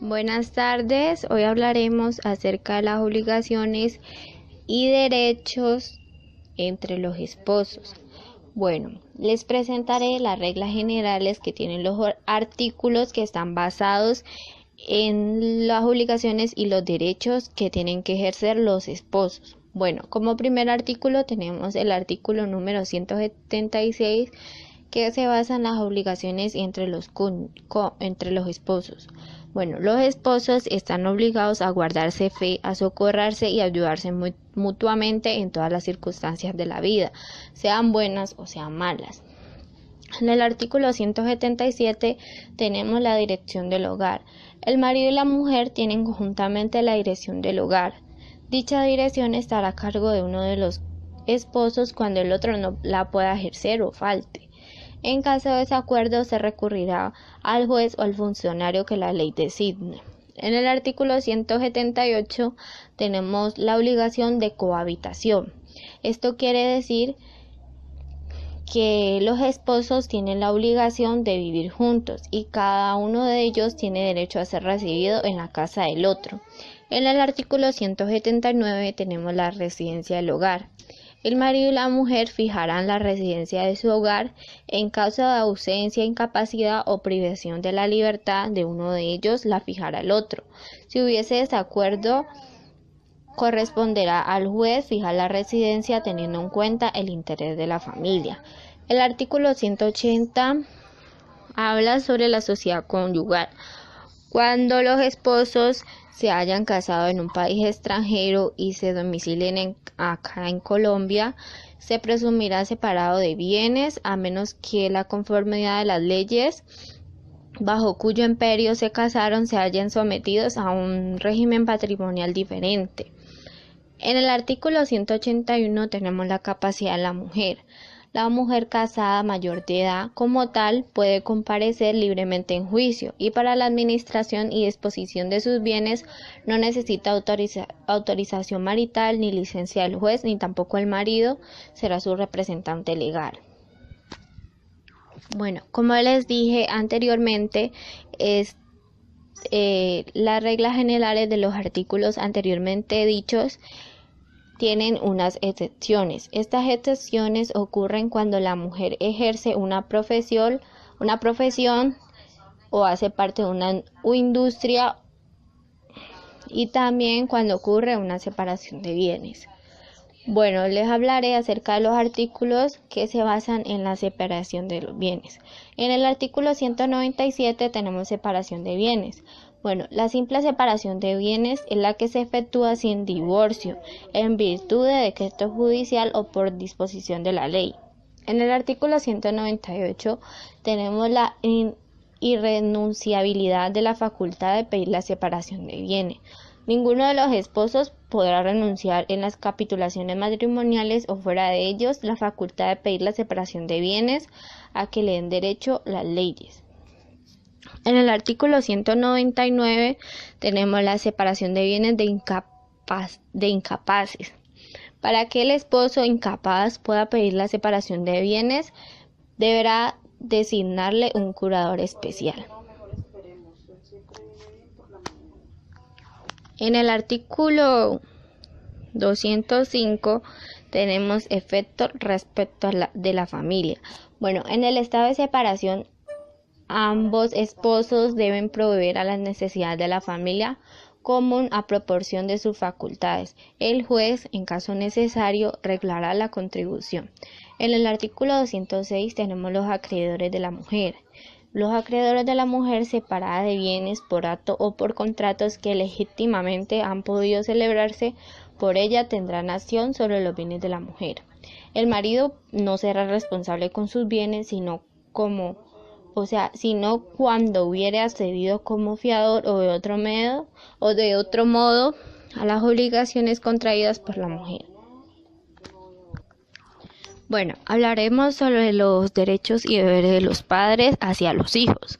Buenas tardes, hoy hablaremos acerca de las obligaciones y derechos entre los esposos. Bueno, les presentaré las reglas generales que tienen los artículos que están basados en las obligaciones y los derechos que tienen que ejercer los esposos. Bueno, como primer artículo tenemos el artículo número 176 que se basa en las obligaciones entre los esposos. Bueno, los esposos están obligados a guardarse fe, a socorrerse y a ayudarse mutuamente en todas las circunstancias de la vida, sean buenas o sean malas. En el artículo 177 tenemos la dirección del hogar. El marido y la mujer tienen conjuntamente la dirección del hogar. Dicha dirección estará a cargo de uno de los esposos cuando el otro no la pueda ejercer o falte. En caso de desacuerdo, se recurrirá al juez o al funcionario que la ley designe. En el artículo 178 tenemos la obligación de cohabitación. Esto quiere decir que los esposos tienen la obligación de vivir juntos y cada uno de ellos tiene derecho a ser recibido en la casa del otro. En el artículo 179 tenemos la residencia del hogar. El marido y la mujer fijarán la residencia de su hogar en caso de ausencia, incapacidad o privación de la libertad de uno de ellos, la fijará el otro. Si hubiese desacuerdo, corresponderá al juez fijar la residencia teniendo en cuenta el interés de la familia. El artículo 180 habla sobre la sociedad conyugal. Cuando los esposos se hayan casado en un país extranjero y se domicilien acá en Colombia, se presumirá separado de bienes a menos que la conformidad de las leyes bajo cuyo imperio se casaron se hayan sometidos a un régimen patrimonial diferente. En el artículo 181 tenemos la capacidad de la mujer. La mujer casada mayor de edad como tal puede comparecer libremente en juicio y para la administración y disposición de sus bienes no necesita autorización marital ni licencia del juez ni tampoco el marido será su representante legal. Bueno, como les dije anteriormente, las reglas generales de los artículos anteriormente dichos tienen unas excepciones. Estas excepciones ocurren cuando la mujer ejerce una profesión o hace parte de una industria y también cuando ocurre una separación de bienes. Bueno, les hablaré acerca de los artículos que se basan en la separación de los bienes. En el artículo 197 tenemos separación de bienes. Bueno, la simple separación de bienes es la que se efectúa sin divorcio, en virtud de decreto judicial o por disposición de la ley. En el artículo 198 tenemos la irrenunciabilidad de la facultad de pedir la separación de bienes. Ninguno de los esposos podrá renunciar en las capitulaciones matrimoniales o fuera de ellos la facultad de pedir la separación de bienes a que le den derecho las leyes. En el artículo 199 tenemos la separación de bienes de incapaces. Para que el esposo incapaz pueda pedir la separación de bienes, deberá designarle un curador especial. En el artículo 205 tenemos efectos respecto de la familia. Bueno, en el estado de separación, ambos esposos deben proveer a las necesidades de la familia común a proporción de sus facultades. El juez, en caso necesario, reglará la contribución. En el artículo 206 tenemos los acreedores de la mujer. Los acreedores de la mujer separada de bienes por acto o por contratos que legítimamente han podido celebrarse por ella tendrán acción sobre los bienes de la mujer. El marido no será responsable con sus bienes sino cuando hubiere accedido como fiador o de otro modo a las obligaciones contraídas por la mujer. Bueno, hablaremos sobre los derechos y deberes de los padres hacia los hijos.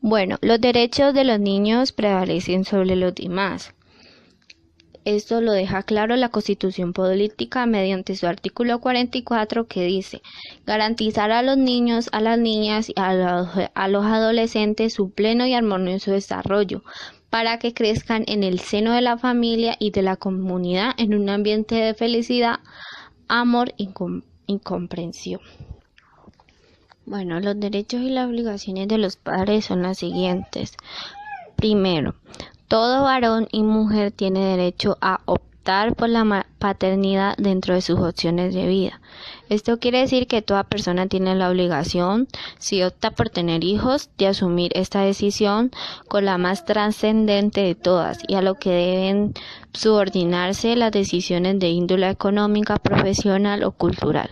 Bueno, los derechos de los niños prevalecen sobre los demás. Esto lo deja claro la Constitución Política mediante su artículo 44 que dice: garantizar a los niños, a las niñas y a los adolescentes su pleno y armonioso desarrollo, para que crezcan en el seno de la familia y de la comunidad en un ambiente de felicidad, amor y comprensión. Bueno, los derechos y las obligaciones de los padres son las siguientes. Primero, todo varón y mujer tiene derecho a optar por la paternidad dentro de sus opciones de vida. Esto quiere decir que toda persona tiene la obligación, si opta por tener hijos, de asumir esta decisión con la más trascendente de todas, y a lo que deben subordinarse las decisiones de índole económica, profesional o cultural.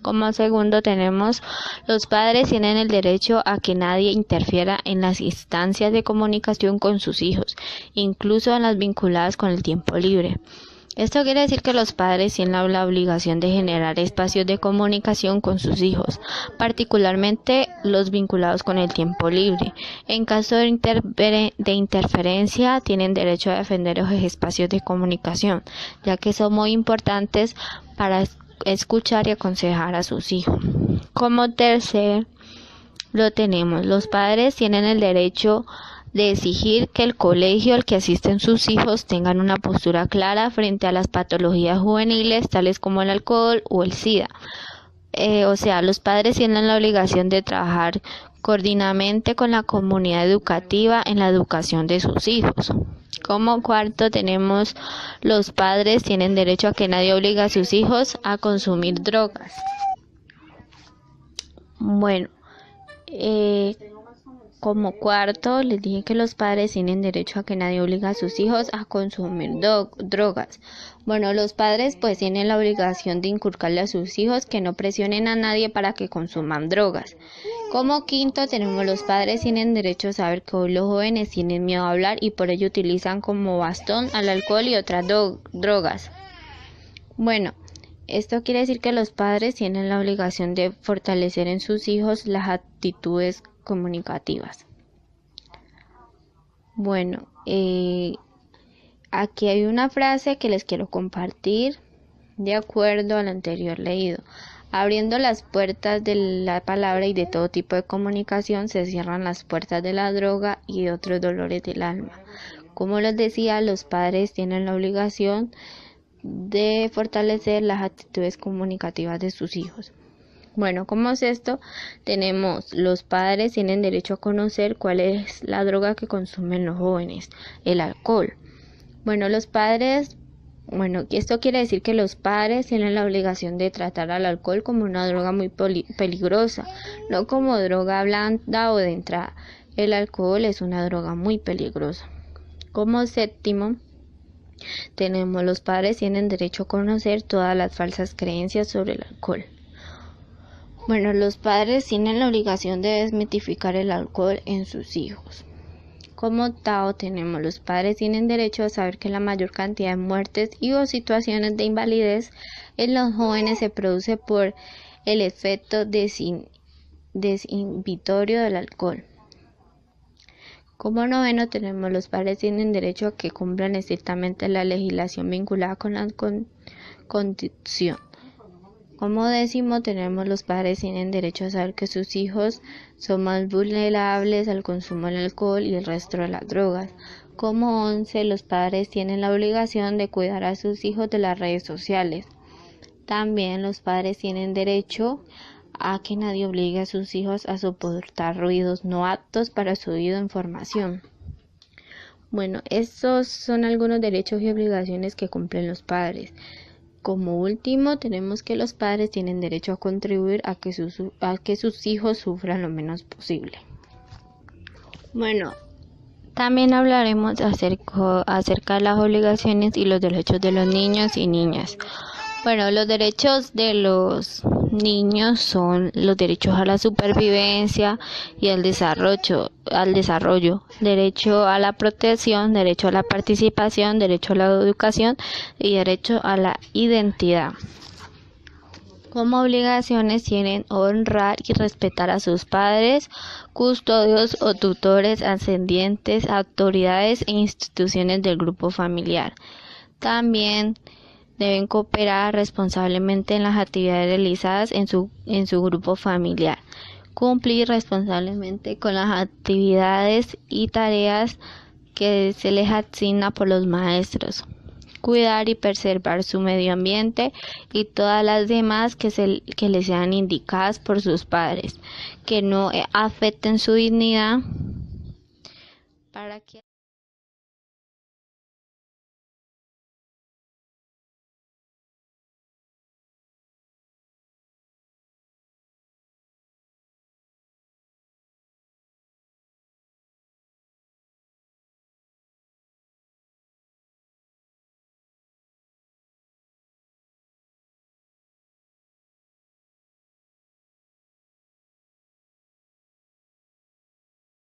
Como segundo tenemos, los padres tienen el derecho a que nadie interfiera en las instancias de comunicación con sus hijos, incluso en las vinculadas con el tiempo libre. Esto quiere decir que los padres tienen la obligación de generar espacios de comunicación con sus hijos, particularmente los vinculados con el tiempo libre. En caso de interferencia, tienen derecho a defender esos espacios de comunicación, ya que son muy importantes para escuchar y aconsejar a sus hijos. Como tercer, lo tenemos, los padres tienen el derecho de exigir que el colegio al que asisten sus hijos tengan una postura clara frente a las patologías juveniles, tales como el alcohol o el SIDA. Los padres tienen la obligación de trabajar coordinadamente con la comunidad educativa en la educación de sus hijos. Como cuarto tenemos, los padres tienen derecho a que nadie obligue a sus hijos a consumir drogas. Bueno, como cuarto, les dije que los padres tienen derecho a que nadie obligue a sus hijos a consumir drogas. Bueno, los padres pues tienen la obligación de inculcarle a sus hijos que no presionen a nadie para que consuman drogas. Como quinto, tenemos los padres tienen derecho a saber que hoy los jóvenes tienen miedo a hablar y por ello utilizan como bastón al alcohol y otras drogas. Bueno, esto quiere decir que los padres tienen la obligación de fortalecer en sus hijos las actitudes comunicativas. Bueno, aquí hay una frase que les quiero compartir de acuerdo al anterior leído. Abriendo las puertas de la palabra y de todo tipo de comunicación, se cierran las puertas de la droga y de otros dolores del alma. Como les decía, los padres tienen la obligación de fortalecer las actitudes comunicativas de sus hijos. Bueno, ¿cómo es esto? Tenemos, los padres tienen derecho a conocer cuál es la droga que consumen los jóvenes, el alcohol. Esto quiere decir que los padres tienen la obligación de tratar al alcohol como una droga muy peligrosa, no como droga blanda o de entrada. El alcohol es una droga muy peligrosa. Como séptimo, tenemos, los padres tienen derecho a conocer todas las falsas creencias sobre el alcohol. Bueno, los padres tienen la obligación de desmitificar el alcohol en sus hijos. Como octavo tenemos, los padres tienen derecho a saber que la mayor cantidad de muertes y o situaciones de invalidez en los jóvenes se produce por el efecto desinhibitorio del alcohol. Como noveno tenemos, los padres tienen derecho a que cumplan estrictamente la legislación vinculada con la conducción. Como décimo tenemos, los padres tienen derecho a saber que sus hijos son más vulnerables al consumo del alcohol y el resto de las drogas. Como 11, los padres tienen la obligación de cuidar a sus hijos de las redes sociales. También los padres tienen derecho a que nadie obligue a sus hijos a soportar ruidos no aptos para su oído en formación. Bueno, estos son algunos derechos y obligaciones que cumplen los padres. Como último, tenemos que los padres tienen derecho a contribuir a que sus hijos sufran lo menos posible. Bueno, también hablaremos acerca de las obligaciones y los derechos de los niños y niñas. Bueno, los derechos de los niños son los derechos a la supervivencia y al desarrollo, derecho a la protección, derecho a la participación, derecho a la educación y derecho a la identidad. Como obligaciones tienen honrar y respetar a sus padres, custodios o tutores, ascendientes, autoridades e instituciones del grupo familiar. También deben cooperar responsablemente en las actividades realizadas en su grupo familiar, cumplir responsablemente con las actividades y tareas que se les asigna por los maestros. Cuidar y preservar su medio ambiente y todas las demás que les sean indicadas por sus padres, que no afecten su dignidad para que